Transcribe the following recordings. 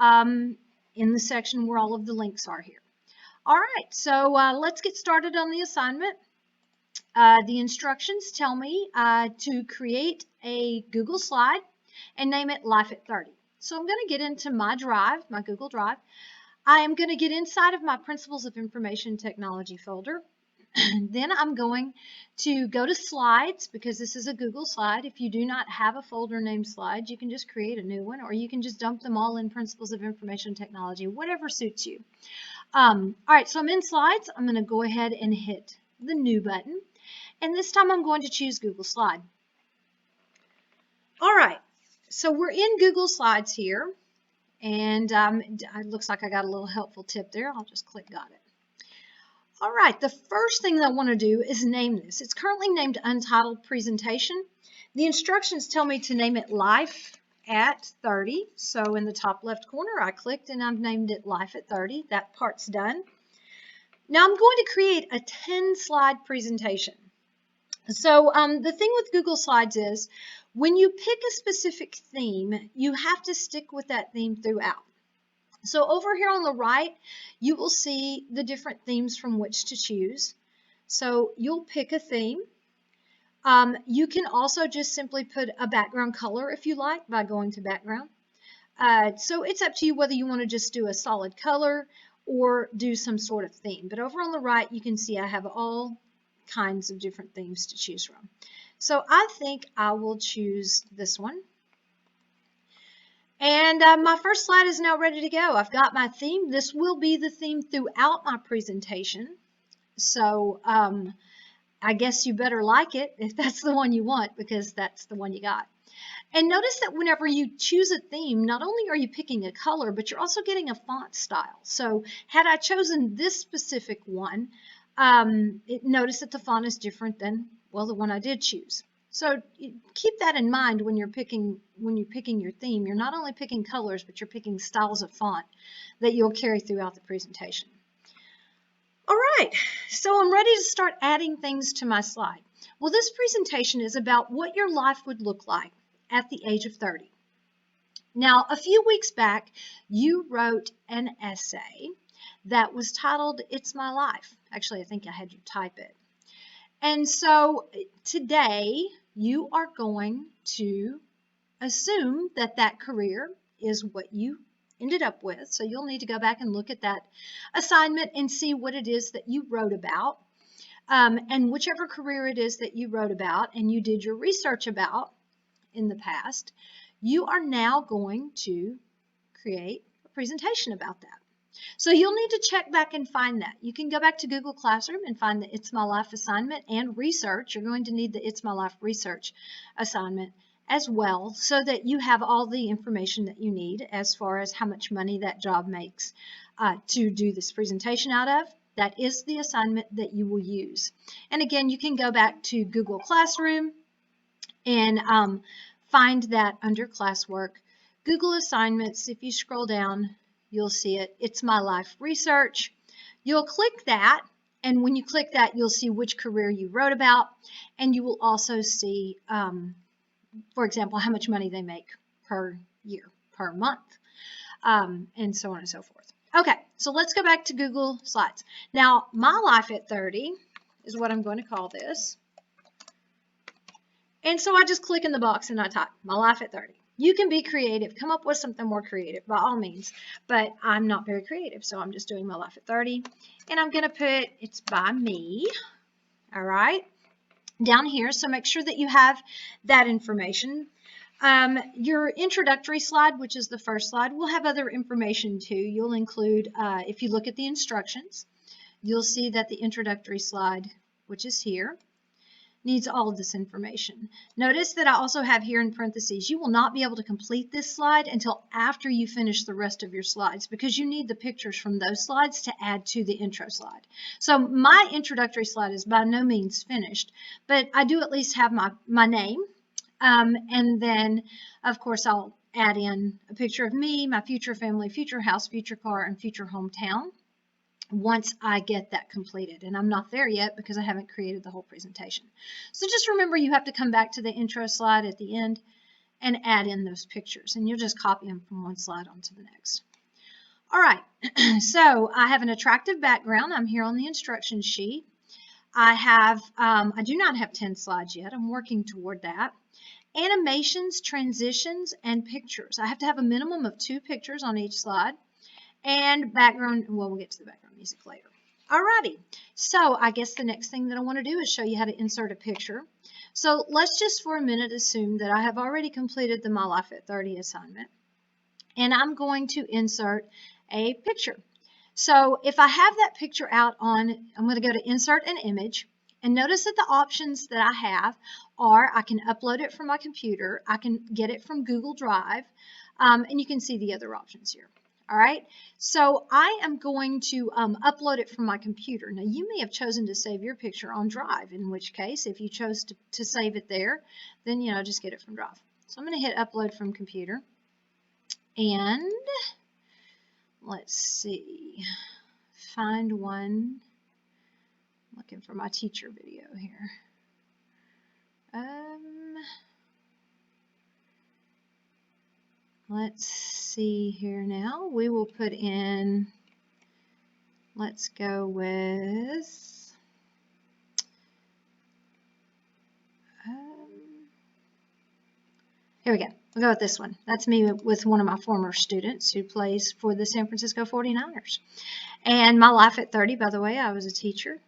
in the section where all of the links are here. All right, so let's get started on the assignment. The instructions tell me to create a Google slide and name it Life at 30. So I'm going to get into my drive, my Google Drive. I am going to get inside of my Principles of Information Technology folder. Then I'm going to go to Slides, because this is a Google slide. If you do not have a folder named Slides, you can just create a new one, or you can just dump them all in Principles of Information Technology, whatever suits you. All right, so I'm in Slides. I'm going to go ahead and hit the New button, and this time I'm going to choose Google Slide. All right, so we're in Google Slides here, and it looks like I got a little helpful tip there. I'll just click Got It. All right, the first thing that I want to do is name this. It's currently named Untitled Presentation. The instructions tell me to name it Life at 30. So in the top left corner, I clicked and I've named it Life at 30. That part's done. Now I'm going to create a 10-slide presentation. So the thing with Google Slides is when you pick a specific theme, you have to stick with that theme throughout. So over here on the right, you will see the different themes from which to choose. So you'll pick a theme. You can also just simply put a background color if you like by going to background. So it's up to you whether you want to just do a solid color or do some sort of theme. But over on the right, you can see I have all kinds of different themes to choose from. So I think I will choose this one. And my first slide is now ready to go. I've got my theme. This will be the theme throughout my presentation. So I guess you better like it if that's the one you want, because that's the one you got. And notice that whenever you choose a theme, not only are you picking a color, but you're also getting a font style. So had I chosen this specific one, notice that the font is different than, well, the one I did choose. So keep that in mind when you're picking your theme. You're not only picking colors, but you're picking styles of font that you'll carry throughout the presentation. All right, so I'm ready to start adding things to my slide. Well, this presentation is about what your life would look like at the age of 30. Now, a few weeks back, you wrote an essay that was titled, It's My Life. Actually, I think I had you type it. And so today, you are going to assume that that career is what you ended up with. So you'll need to go back and look at that assignment and see what it is that you wrote about. And whichever career it is that you wrote about and you did your research about in the past, you are now going to create a presentation about that. So you'll need to check back and find that. You can go back to Google Classroom and find the It's My Life assignment and research. You're going to need the It's My Life research assignment as well, so that you have all the information that you need as far as how much money that job makes to do this presentation out of. That is the assignment that you will use. And again, you can go back to Google Classroom and find that under classwork. Google Assignments, if you scroll down, you'll see it. It's My Life Research. You'll click that, and when you click that, you'll see which career you wrote about, and you will also see, for example, how much money they make per year, per month, and so on and so forth. Okay, so let's go back to Google Slides. Now, My Life at 30 is what I'm going to call this. And so I just click in the box and I type My Life at 30. You can be creative. Come up with something more creative by all means. But I'm not very creative, so I'm just doing My Life at 30. And I'm going to put It's by me. All right. Down here. So make sure that you have that information. Your introductory slide, which is the first slide, will have other information too. You'll include, if you look at the instructions, you'll see that the introductory slide, which is here, needs all of this information. Notice that I also have here in parentheses, you will not be able to complete this slide until after you finish the rest of your slides, because you need the pictures from those slides to add to the intro slide. So my introductory slide is by no means finished, but I do at least have my name, and then of course I'll add in a picture of me, my future family, future house, future car, and future hometown once I get that completed. And I'm not there yet because I haven't created the whole presentation. So just remember, you have to come back to the intro slide at the end and add in those pictures. And you'll just copy them from one slide onto the next. All right, so I have an attractive background. I'm here on the instruction sheet. I do not have 10 slides yet. I'm working toward that. Animations, transitions, and pictures. I have to have a minimum of 2 pictures on each slide. And background, well, we'll get to the background music later. Alrighty, so I guess the next thing that I want to do is show you how to insert a picture. So let's just for a minute assume that I have already completed the My Life at 30 assignment. And I'm going to insert a picture. So if I have that picture out on, I'm going to go to Insert an Image, and notice that the options that I have are I can upload it from my computer, I can get it from Google Drive, and you can see the other options here. All right, so I am going to upload it from my computer. Now you may have chosen to save your picture on Drive, in which case if you chose to save it there, then just get it from Drive. So I'm going to hit Upload from Computer, and let's see, find one. Looking for my teacher video here. Let's see here now. We will put in, let's go with, here we go. We'll go with this one. That's me with one of my former students who plays for the San Francisco 49ers. And my life at 30, by the way, I was a teacher.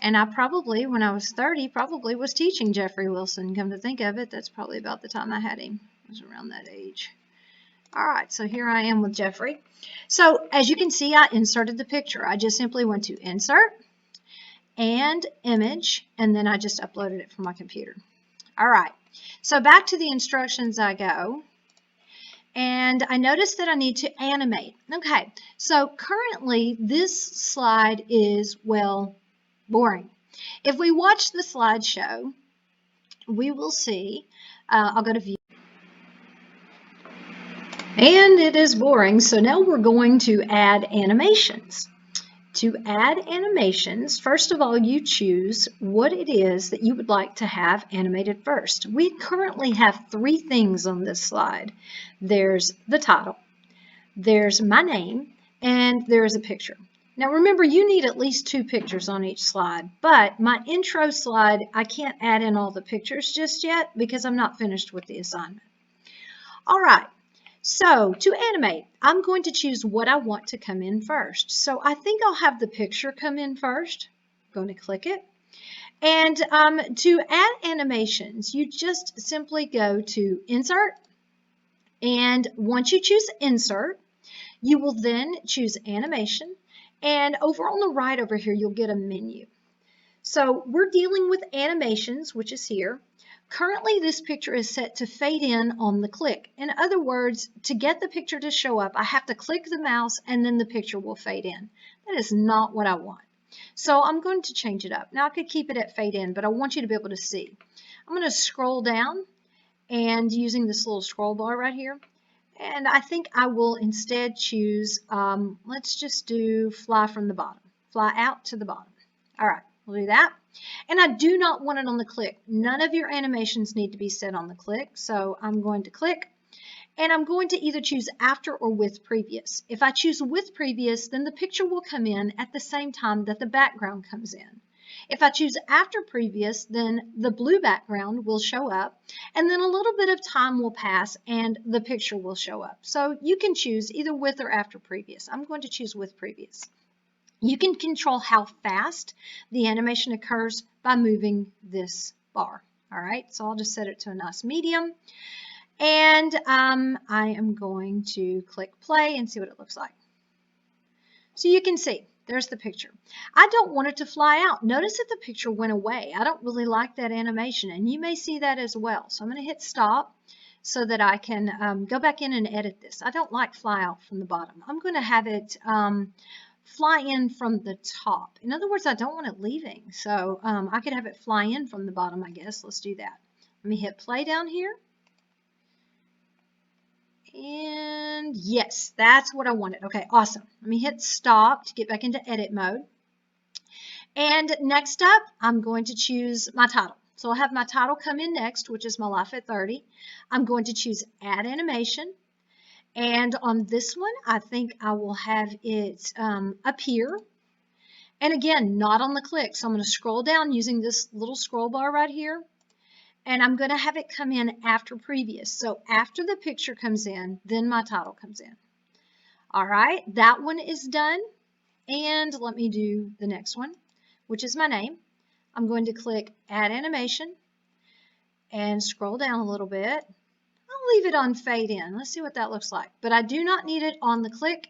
And I probably, when I was 30, probably was teaching Jeffrey Wilson. Come to think of it, that's probably about the time I had him. I was around that age. All right, so here I am with Jeffrey. So as you can see, I inserted the picture. I just simply went to Insert and Image, and then I just uploaded it from my computer. All right, so back to the instructions I go. And I noticed that I need to animate. Okay, so currently this slide is, well, boring. If we watch the slideshow, we will see, I'll go to View. And it is boring, so now we're going to add animations. To add animations, first of all, you choose what it is that you would like to have animated first. We currently have 3 things on this slide. There's the title, there's my name, and there's a picture. Now remember, you need at least 2 pictures on each slide, but my intro slide, I can't add in all the pictures just yet because I'm not finished with the assignment. All right. So to animate, I'm going to choose what I want to come in first. So I think I'll have the picture come in first. I'm going to click it. And to add animations, you just simply go to Insert. And once you choose Insert, you will then choose Animation. And over on the right over here, you'll get a menu. So we're dealing with animations, which is here. Currently, this picture is set to fade in on the click. In other words, to get the picture to show up, I have to click the mouse and then the picture will fade in. That is not what I want. So I'm going to change it up. Now I could keep it at fade in, but I want you to be able to see. I'm going to scroll down and using this little scroll bar right here. And I think I will instead choose, let's just do fly from the bottom, fly out to the bottom. All right, we'll do that. And I do not want it on the click. None of your animations need to be set on the click. So I'm going to click and I'm going to either choose after or with previous. If I choose with previous, then the picture will come in at the same time that the background comes in. If I choose after previous, then the blue background will show up and then a little bit of time will pass and the picture will show up. So you can choose either with or after previous. I'm going to choose with previous. You can control how fast the animation occurs by moving this bar. All right, so I'll just set it to a nice medium. And I am going to click play and see what it looks like. So you can see, there's the picture. I don't want it to fly out. Notice that the picture went away. I don't really like that animation, and you may see that as well. So I'm going to hit stop so that I can go back in and edit this. I don't like fly out from the bottom. I'm going to have it fly in from the top. In other words, I don't want it leaving. So I could have it fly in from the bottom, I guess. Let's do that. Let me hit play down here. And yes, that's what I wanted. Okay, awesome. Let me hit stop to get back into edit mode. And next up, I'm going to choose my title. So I'll have my title come in next, which is My Life at 30. I'm going to choose Add Animation. And on this one, I think I will have it appear. And again, not on the click. So I'm going to scroll down using this little scroll bar right here. And I'm going to have it come in after previous. So after the picture comes in, then my title comes in. All right, that one is done. And let me do the next one, which is my name. I'm going to click Add Animation and scroll down a little bit. I'll leave it on Fade In. Let's see what that looks like. But I do not need it on the click.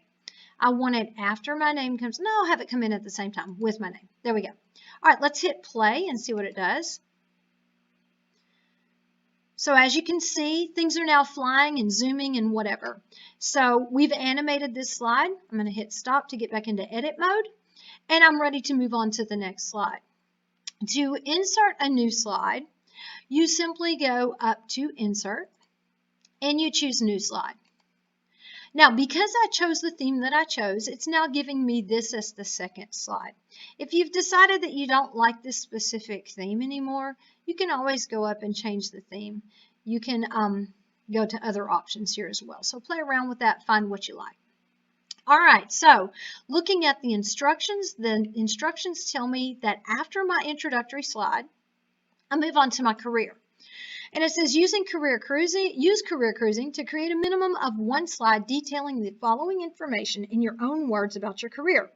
I want it after my name comes. No, I'll have it come in at the same time with my name. There we go. All right, let's hit play and see what it does. So as you can see, things are now flying and zooming and whatever. So we've animated this slide. I'm going to hit stop to get back into edit mode. And I'm ready to move on to the next slide. To insert a new slide, you simply go up to Insert and you choose New Slide. Now, because I chose the theme that I chose, it's now giving me this as the second slide. If you've decided that you don't like this specific theme anymore, you can always go up and change the theme. You can go to other options here as well. So play around with that, find what you like. All right, so looking at the instructions tell me that after my introductory slide, I move on to my career. And it says use career cruising to create a minimum of one slide detailing the following information in your own words about your career.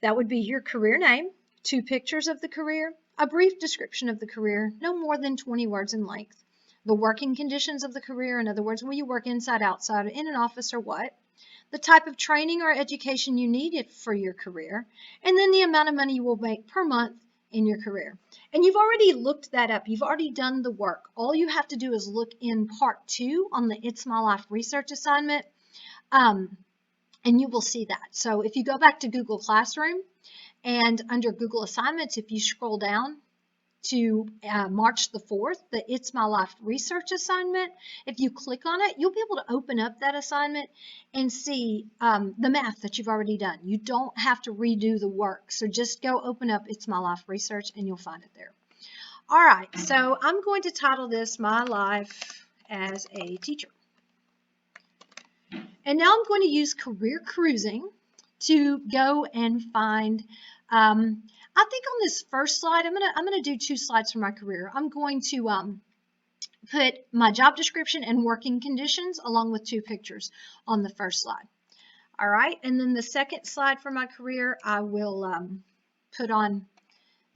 That would be your career name, 2 pictures of the career, a brief description of the career, no more than 20 words in length, the working conditions of the career, in other words, will you work inside, outside, in an office, or what, the type of training or education you need for your career, and then the amount of money you will make per month in your career. And you've already looked that up. You've already done the work. All you have to do is look in part 2 on the It's My Life research assignment, and you will see that. So if you go back to Google Classroom and under Google Assignments, if you scroll down to March the 4th, the It's My Life research assignment, if you click on it, you'll be able to open up that assignment and see the math that you've already done. You don't have to redo the work. So just go open up It's My Life research and you'll find it there. All right, so I'm going to title this My Life as a Teacher. And now I'm going to use career cruising to go and find I think on this first slide, I'm gonna do 2 slides for my career. I'm going to put my job description and working conditions along with 2 pictures on the first slide. All right, and then the second slide for my career, I will put on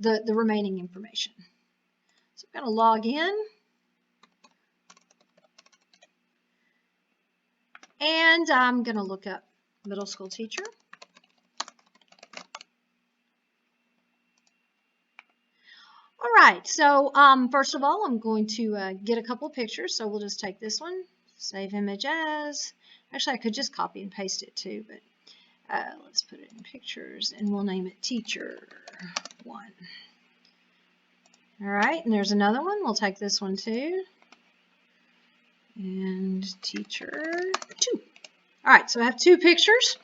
the remaining information. So I'm gonna log in. And I'm gonna look up middle school teacher. All right, so first of all, I'm going to get a couple of pictures. So we'll just take this one, save image as. Actually, I could just copy and paste it too, but let's put it in pictures and we'll name it Teacher 1. All right, and there's another one. We'll take this one too. And Teacher 2. All right, so I have 2 pictures.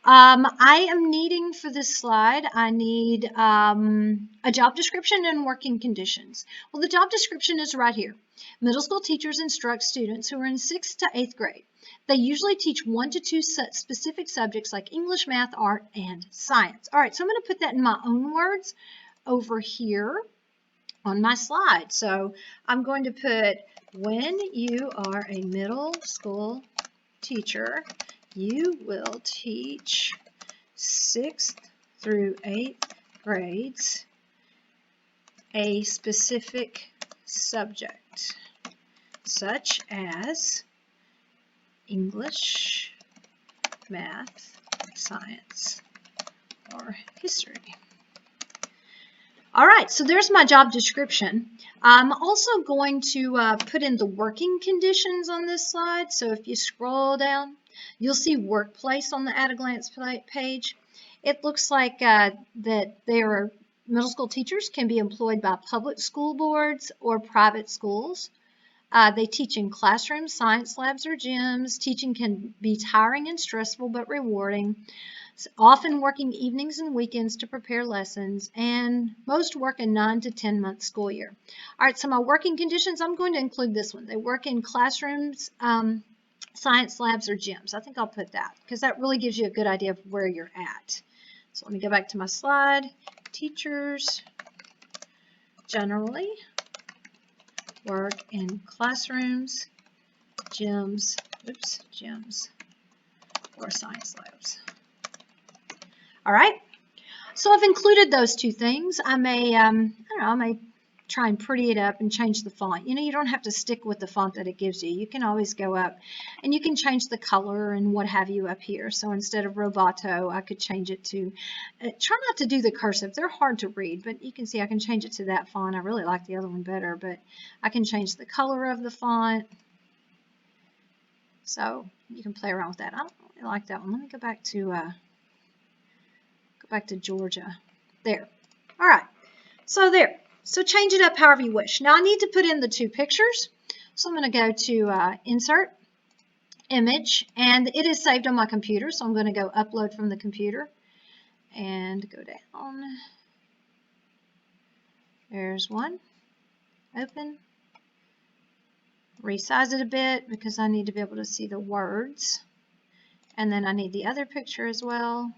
I am needing for this slide, I need a job description and working conditions. Well, the job description is right here. Middle school teachers instruct students who are in 6th to 8th grade. They usually teach 1 to 2 specific subjects like English, math, art, and science. All right, so I'm going to put that in my own words over here on my slide. So I'm going to put, when you are a middle school teacher, you will teach 6th through 8th grades a specific subject, such as English, math, science, or history. All right, so there's my job description. I'm also going to put in the working conditions on this slide. So if you scroll down, you'll see workplace on the At a Glance page. It looks like that their middle school teachers can be employed by public school boards or private schools. They teach in classrooms, science labs, or gyms. Teaching can be tiring and stressful, but rewarding. Often working evenings and weekends to prepare lessons, and most work a 9 to 10 month school year. All right, so my working conditions, I'm going to include this one. They work in classrooms, science labs, or gyms. I think I'll put that because that really gives you a good idea of where you're at. So let me go back to my slide. Teachers generally work in classrooms, gyms, or science labs. All right, so I've included those two things. I may, I may try and pretty it up and change the font. You know, you don't have to stick with the font that it gives you. You can always go up and you can change the color and what have you up here. So instead of Roboto, I could change it to, try not to do the cursive. They're hard to read, but you can see I can change it to that font. I really like the other one better, but I can change the color of the font. So you can play around with that. I don't really like that one. Let me go back to Georgia. There. All right. So there. So change it up however you wish. Now I need to put in the two pictures. So I'm going to go to Insert, Image, and it is saved on my computer. So I'm going to go Upload from the computer and go down. There's one. Open. Resize it a bit because I need to be able to see the words. And then I need the other picture as well.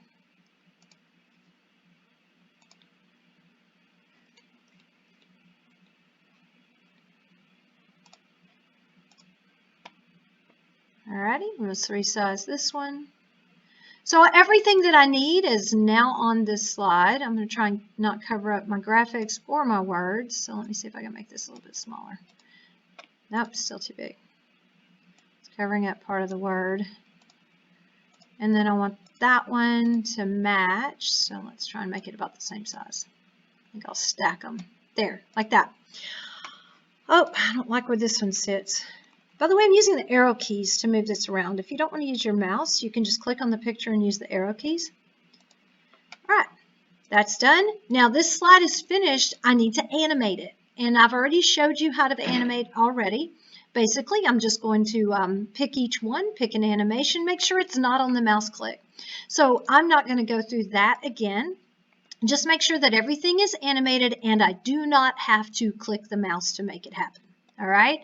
Alrighty, let's resize this one. So everything that I need is now on this slide. I'm going to try and not cover up my graphics or my words. So let me see if I can make this a little bit smaller. Nope, still too big. It's covering up part of the word. And then I want that one to match. So let's try and make it about the same size. I think I'll stack them. There, like that. Oh, I don't like where this one sits. By the way, I'm using the arrow keys to move this around. If you don't want to use your mouse, you can just click on the picture and use the arrow keys. All right, that's done. Now this slide is finished. I need to animate it. And I've already showed you how to animate already. Basically, I'm just going to pick each one, pick an animation, make sure it's not on the mouse click. So I'm not going to go through that again. Just make sure that everything is animated and I do not have to click the mouse to make it happen. All right.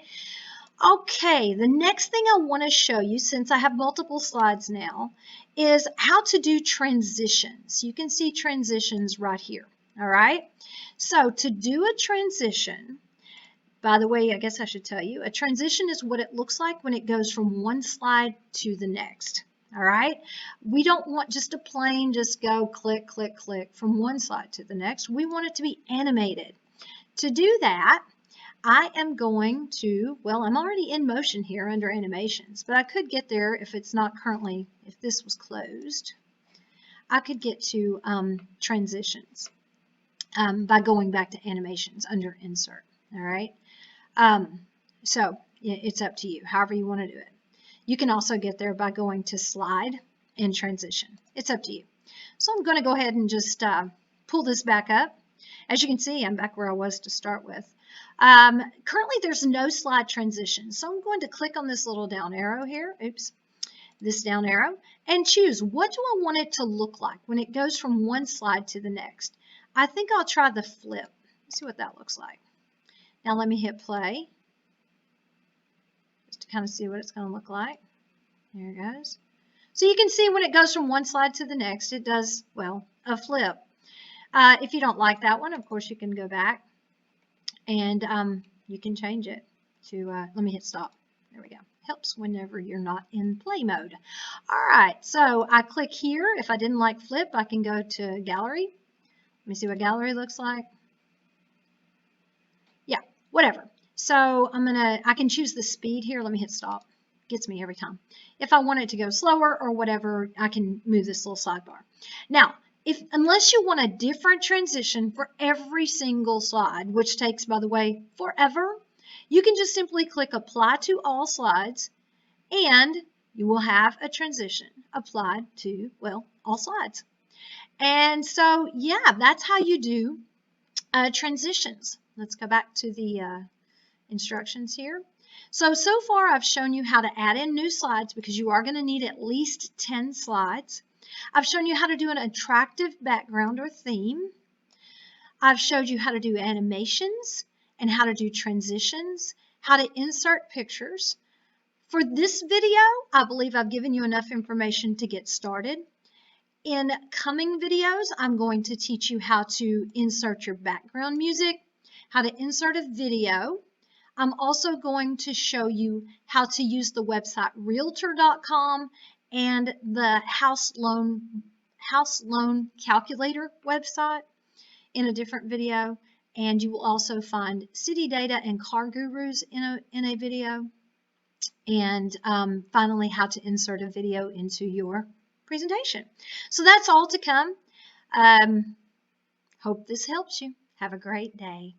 Okay, the next thing I want to show you, since I have multiple slides now, is how to do transitions. You can see transitions right here, all right? So to do a transition, by the way, I guess I should tell you, a transition is what it looks like when it goes from one slide to the next, all right? We don't want just a plain, just go click, click, click from one slide to the next. We want it to be animated. To do that, I am going to, well, I'm already in motion here under animations, but I could get there if it's not currently, if this was closed, I could get to transitions by going back to animations under insert, all right? So yeah, it's up to you, however you want to do it. You can also get there by going to slide and transition. It's up to you. So I'm going to go ahead and just pull this back up. As you can see, I'm back where I was to start with. Currently, there's no slide transition, so I'm going to click on this little down arrow here, this down arrow, and choose what do I want it to look like when it goes from one slide to the next. I think I'll try the flip. Let's see what that looks like. Now let me hit play, just to kind of see what it's going to look like. There it goes. So you can see when it goes from one slide to the next, it does, well, a flip. If you don't like that one, of course, you can go back and you can change it to, let me hit stop. There we go. Helps whenever you're not in play mode. All right, so I click here. If I didn't like flip, I can go to gallery. Let me see what gallery looks like. Yeah, whatever. So I can choose the speed here. Let me hit stop. Gets me every time. If I want it to go slower or whatever, I can move this little sidebar. Now, unless you want a different transition for every single slide, which takes, by the way, forever, you can just simply click Apply to All Slides, and you will have a transition applied to, well, all slides. And so, yeah, that's how you do transitions. Let's go back to the instructions here. So far I've shown you how to add in new slides because you are going to need at least 10 slides. I've shown you how to do an attractive background or theme. I've showed you how to do animations and how to do transitions, how to insert pictures. For this video, I believe I've given you enough information to get started. In coming videos, I'm going to teach you how to insert your background music, how to insert a video. I'm also going to show you how to use the website Realtor.com and the house loan calculator website in a different video. And you will also find city data and car gurus in a video. And finally, how to insert a video into your presentation. So that's all to come. Hope this helps you. Have a great day.